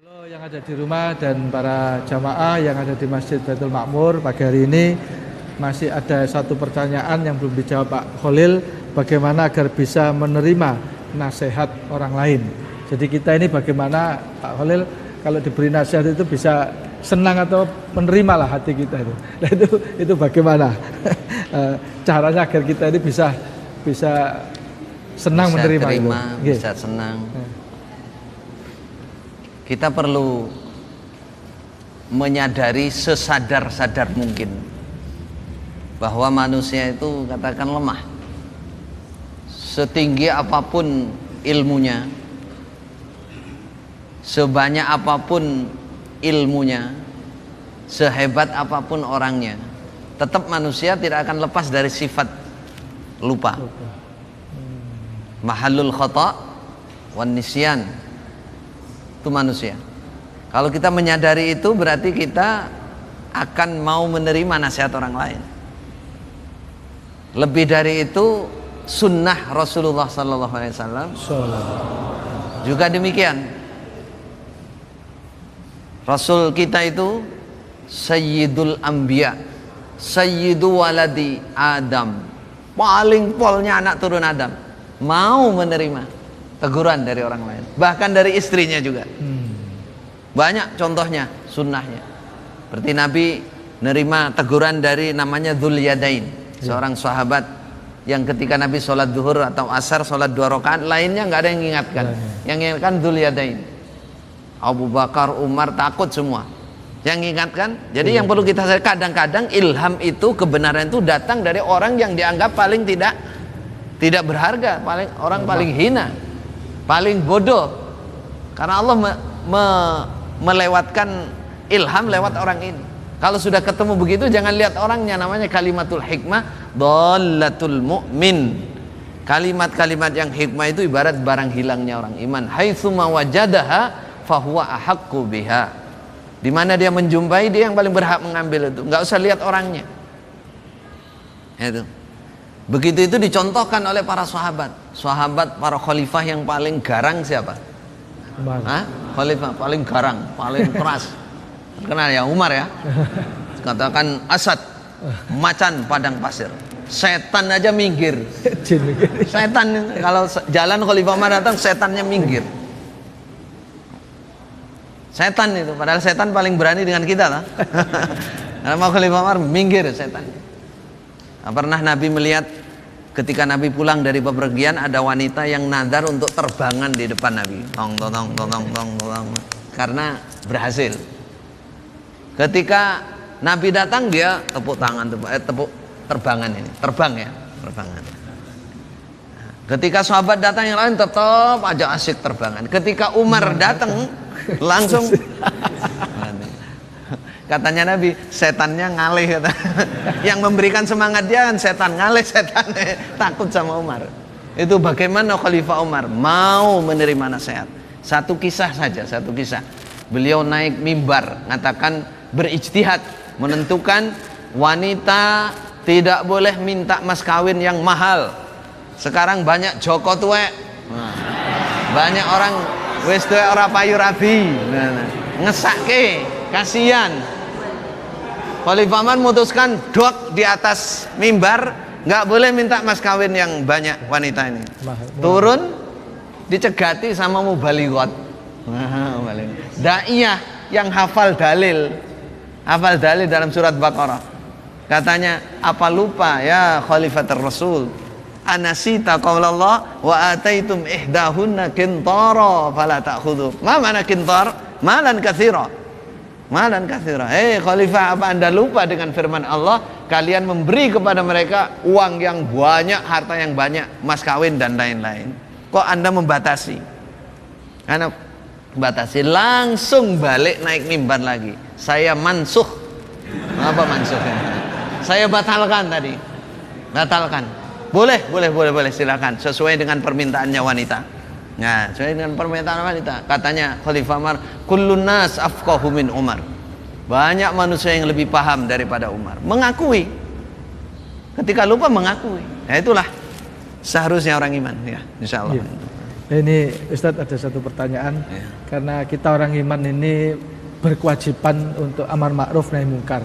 Halo yang ada di rumah dan para jamaah yang ada di Masjid Baitul Makmur, pagi hari ini masih ada satu pertanyaan yang belum dijawab Pak Khalil, bagaimana agar bisa menerima nasihat orang lain. Jadi kita ini bagaimana Pak Khalil kalau diberi nasihat itu bisa senang atau menerima lah hati kita itu. Nah, itu bagaimana caranya agar kita ini bisa senang bisa menerima terima, itu. bisa senang. Kita perlu menyadari sesadar-sadar mungkin bahwa manusia itu katakan lemah. Setinggi apapun ilmunya, sebanyak apapun ilmunya, sehebat apapun orangnya, tetap manusia tidak akan lepas dari sifat lupa. Mahallul khata' wan nisyan, itu manusia. Kalau kita menyadari itu berarti kita akan mau menerima nasihat orang lain. Lebih dari itu sunnah Rasulullah SAW juga demikian. Rasul kita itu Sayyidul Anbiya, Sayyidu waladi Adam, paling polnya anak turun Adam, mau menerima teguran dari orang lain, bahkan dari istrinya juga. Banyak contohnya, sunnahnya. Seperti Nabi nerima teguran dari namanya Dzul Yadain, seorang sahabat yang ketika Nabi sholat duhur atau asar, sholat 2 rakaat, lainnya nggak ada yang mengingatkan. Yang mengingatkan Dzul Yadain. Abu Bakar, Umar takut semua. Yang mengingatkan. Jadi yang perlu kita sadari, kadang-kadang ilham itu, kebenaran itu datang dari orang yang dianggap paling tidak berharga, paling hina, paling bodoh. Karena Allah melewatkan ilham lewat orang ini. Kalau sudah ketemu begitu, jangan lihat orangnya, namanya kalimatul hikmah dhalatul mu'min. Kalimat-kalimat yang hikmah itu ibarat barang hilangnya orang iman. Haitsuma wajadaha fahuwa ahaqqu biha. Di mana dia menjumpai, dia yang paling berhak mengambil itu. Enggak usah lihat orangnya. Itu. Begitu itu dicontohkan oleh para sahabat. Sahabat, para khalifah yang paling garang siapa? Khalifah paling garang, paling keras. Terkenal ya Umar ya. Katakan Asad, macan padang pasir. Setan aja minggir. Setan kalau jalan Khalifah Umar datang, setannya minggir. Setan itu, padahal setan paling berani dengan kita lah. Kalau mau Khalifah Umar minggir setan. Pernah Nabi melihat ketika Nabi pulang dari bepergian, ada wanita yang nadar untuk terbangan di depan Nabi. Tong tong tong tong tong tong. Karena berhasil. Ketika Nabi datang, dia tepuk tangan, tepuk terbangan ini, terbang ya, terbangan. Ketika sahabat datang yang lain tetap aja asik terbangan. Ketika Umar datang, langsung katanya Nabi, setannya ngalih kata. Yang memberikan semangat dia kan setan, ngalih setan, takut sama Umar. Itu bagaimana Khalifah Umar mau menerima nasihat. Satu kisah saja, satu kisah. Beliau naik mimbar, mengatakan berijtihad, menentukan wanita tidak boleh minta mas kawin yang mahal. Sekarang banyak Joko tuwek, banyak orang wis tuwek ora payu rabi, ngesake, kasihan. Khalifah Umar memutuskan dok di atas mimbar, nggak boleh minta mas kawin yang banyak wanita ini. Turun, dicegati sama mubalighot, daiyah yang hafal dalil dalam surat Baqarah. Katanya, apa lupa ya Khalifatul Rasul, anasita qaulallah wa ataitum ihdahunna qintara fala ta'khudhu. Ma mana qintar? Malan katsira. Malan katsira. Khalifah, apa Anda lupa dengan firman Allah, kalian memberi kepada mereka uang yang banyak, harta yang banyak, mas kawin dan lain-lain. Kok Anda membatasi? Karena batasi, langsung balik naik mimbar lagi. Saya mansuh. Apa mansuhnya? Saya batalkan tadi. Batalkan. Boleh, silakan sesuai dengan permintaannya wanita. Nah, sesuai dengan permintaan wanita. Katanya Khalifah Umar, kullun nas afqahu min Umar. Banyak manusia yang lebih paham daripada Umar. Mengakui. Ketika lupa mengakui. Nah, itulah seharusnya orang iman ya, insyaallah. Ini Ustadz ada satu pertanyaan, Ya. karena kita orang iman ini berkewajiban untuk amar ma'ruf nahi mungkar.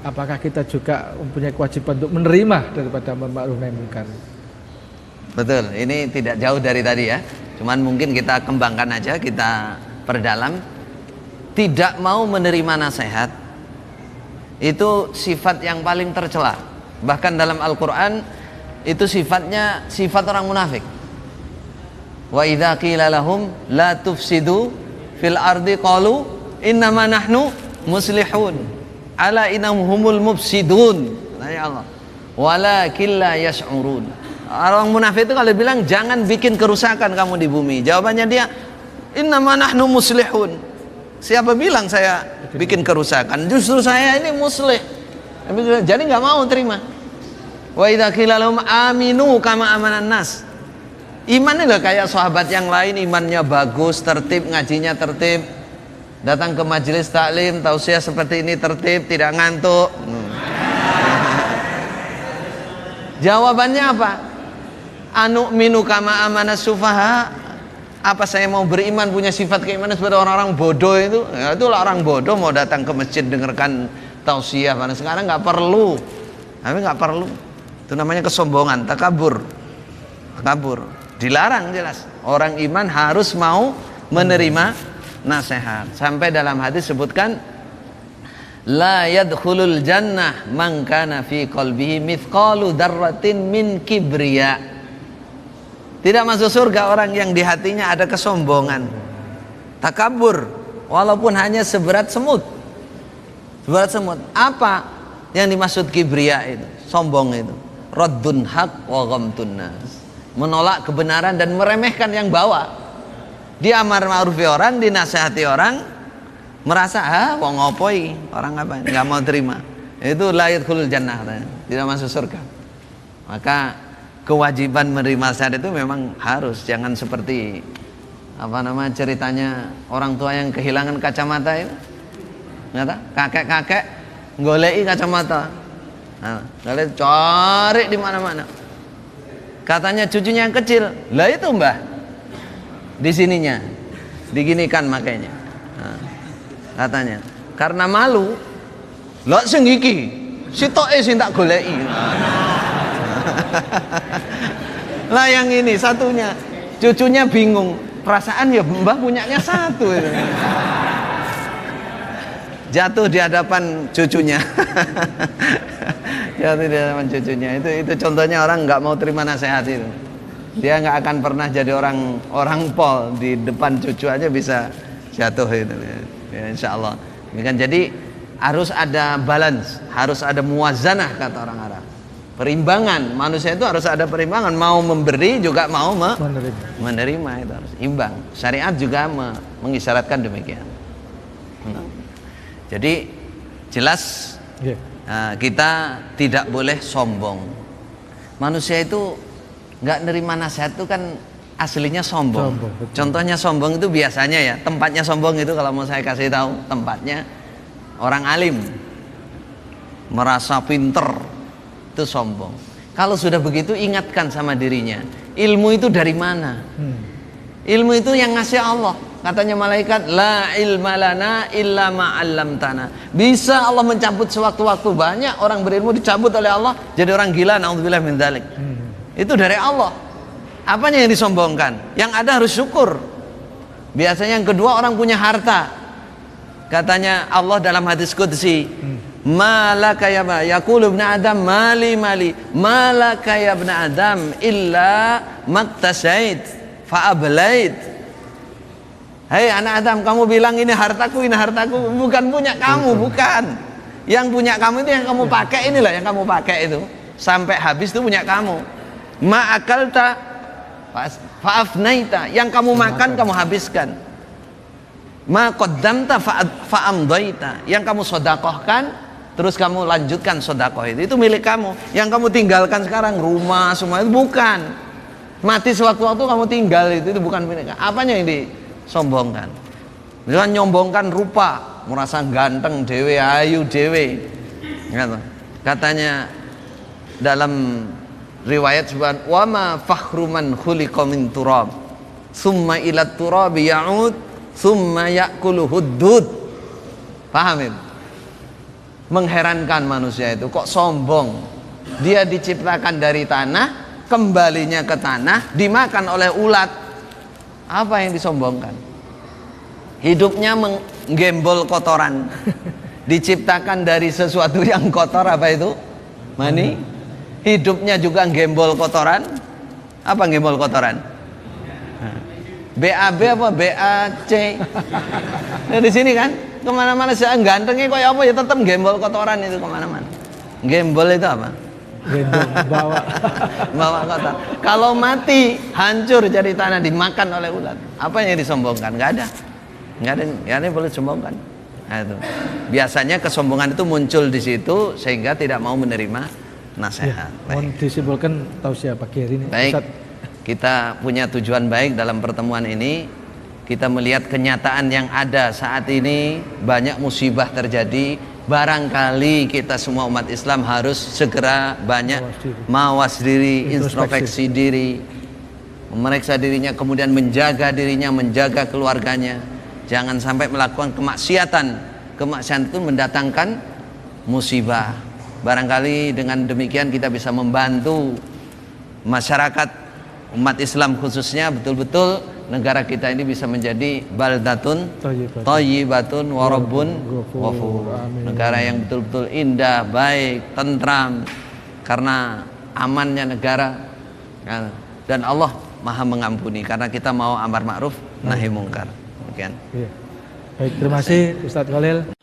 Apakah kita juga mempunyai kewajiban untuk menerima daripada amar ma'ruf nahi mungkar? Betul, ini tidak jauh dari tadi ya. Cuman mungkin kita kembangkan aja, kita perdalam. Tidak mau menerima nasihat itu sifat yang paling tercela. Bahkan dalam Al-Quran itu sifatnya sifat orang munafik. Wa idza qila lahum la tufsidu fil ardi qalu innama nahnu muslihun ala innahum humul mufsidun. Ya Allah. Walakin la yash'urun. Orang munafik itu kalau bilang jangan bikin kerusakan kamu di bumi, jawabannya dia innama nahnu muslihun. Siapa bilang saya bikin kerusakan? Justru saya ini muslih. Jadi nggak mau terima. Wa idza qila lahum aminu kama amanan nas. Iman ini kayak sahabat yang lain, imannya bagus, tertib, ngajinya tertib, datang ke majelis taklim, tausiah seperti ini tertib, tidak ngantuk. Jawabannya apa? Anu minu kama amanas sufaha. Apa saya mau beriman punya sifat keimanan seperti orang-orang bodoh itu? Ya, itulah orang bodoh mau datang ke masjid dengarkan tausiah. Karena sekarang nggak perlu, tapi nggak perlu. Itu namanya kesombongan, takabur, takabur. Dilarang jelas. Orang iman harus mau menerima nasihat. Sampai dalam hadis sebutkan la yadkhulul jannah man kana fi qalbihi mithqalu darratin min kibriya. Tidak masuk surga orang yang di hatinya ada kesombongan, takabur, walaupun hanya seberat semut. Seberat semut. Apa yang dimaksud kibriya itu? Sombong itu. Raddun haq wa ghamtun nas. Menolak kebenaran dan meremehkan yang bawa. Dia amar ma'rufi orang, dinasihati orang, merasa wong ngopoi, orang apa? Enggak mau terima. Itu la yadkhulul jannah, tidak masuk surga. Maka kewajiban menerima nasihat itu memang harus, jangan seperti apa nama ceritanya orang tua yang kehilangan kacamata itu. Nggak tahu, kakek-kakek golei kacamata. Nah, kalian cari di mana-mana. Katanya cucunya yang kecil, lah itu mbah, di sininya, diginikan makanya. Nah, katanya, karena malu, lah sengiki, si toe sing tak golei. Lah yang ini satunya, cucunya bingung, perasaan ya mbah punyanya satu itu. Jatuh di hadapan cucunya. Jatuh di hadapan cucunya. Itu contohnya orang nggak mau terima nasihat itu. Dia nggak akan pernah jadi orang pol, di depan cucu aja bisa jatuh itu. Ya, insya Allah. Jadi harus ada balance, harus ada muwazanah kata orang Arab. Perimbangan, manusia itu harus ada perimbangan, mau memberi juga mau menerima, itu harus imbang. Syariat juga mengisyaratkan demikian. Jadi jelas kita tidak boleh sombong. Manusia itu nggak nerima nasihat itu kan aslinya sombong. Contohnya sombong itu biasanya ya, tempatnya sombong itu kalau mau saya kasih tahu, tempatnya orang alim merasa pinter, itu sombong. Kalau sudah begitu ingatkan sama dirinya, ilmu itu dari mana? Ilmu itu yang ngasih Allah. Katanya malaikat, la ilma lana illa ma 'allamtana. Bisa Allah mencabut sewaktu-waktu, banyak orang berilmu dicabut oleh Allah jadi orang gila, naudzubillah min dzalik. Itu dari Allah. Apanya yang disombongkan? Yang ada harus syukur. Biasanya yang kedua, orang punya harta. Katanya Allah dalam hadis qudsi, malaka ya ba yaqulu ibnu adam mali malaka ya ibnu adam illa maktasait fa ablait. Hei anak Adam, kamu bilang ini hartaku, bukan punya kamu, bukan. Yang punya kamu itu yang kamu pakai, inilah yang kamu pakai itu. Sampai habis itu punya kamu. Ma'akalta fa'afnaita, yang kamu makan kamu habiskan. Ma qaddamta fa'amdaita, yang kamu sodakohkan terus kamu lanjutkan sodakoh itu milik kamu. Yang kamu tinggalkan sekarang rumah semua itu bukan. Mati sewaktu-waktu kamu tinggal itu bukan milik. Apanya yang disombongkan? Misalkan nyombongkan rupa, merasa ganteng dewe, ayu dewe. Katanya dalam riwayat sebuah wa ma fakhru man khuliqa min turab. summa ilat turabi ya'ud, summa ya'kuluhud dud. Paham itu? Mengherankan manusia itu, kok sombong. Dia diciptakan dari tanah, kembalinya ke tanah, dimakan oleh ulat. Apa yang disombongkan? Hidupnya menggembol kotoran. Diciptakan dari sesuatu yang kotor, apa itu? Mani. Hidupnya juga gembol kotoran. Apa gembol kotoran? BAB apa BAC? Nah, di sini kan kemana-mana saya gantengnya kok apa ya tetap gembol kotoran itu kemana-mana. Gembol itu apa? Gendong bawa. Bawa kotor. Kalau mati hancur jadi tanah dimakan oleh ulat. Apa yang disombongkan? Nggak ada yang boleh disombongkan. Nah, itu. Biasanya kesombongan itu muncul di situ sehingga tidak mau menerima nasihat. Ya, mohon disimpulkan tausiah pagi hari ini. Baik. Ustaz. Kita punya tujuan baik dalam pertemuan ini. Kita melihat kenyataan yang ada saat ini, banyak musibah terjadi. Barangkali kita semua umat Islam harus segera banyak mawas diri, introspeksi diri, memeriksa dirinya, kemudian menjaga dirinya, menjaga keluarganya. Jangan sampai melakukan kemaksiatan. Kemaksiatan itu mendatangkan musibah. Barangkali dengan demikian kita bisa membantu masyarakat umat Islam khususnya betul-betul negara kita ini bisa menjadi baldatun thayyibatun wa rabbun ghafur. Negara yang betul-betul indah, baik, tentram karena amannya negara, dan Allah Maha mengampuni karena kita mau amar ma'ruf nahi mungkar. Demikian. Baik, terima kasih Ustadz Khalil.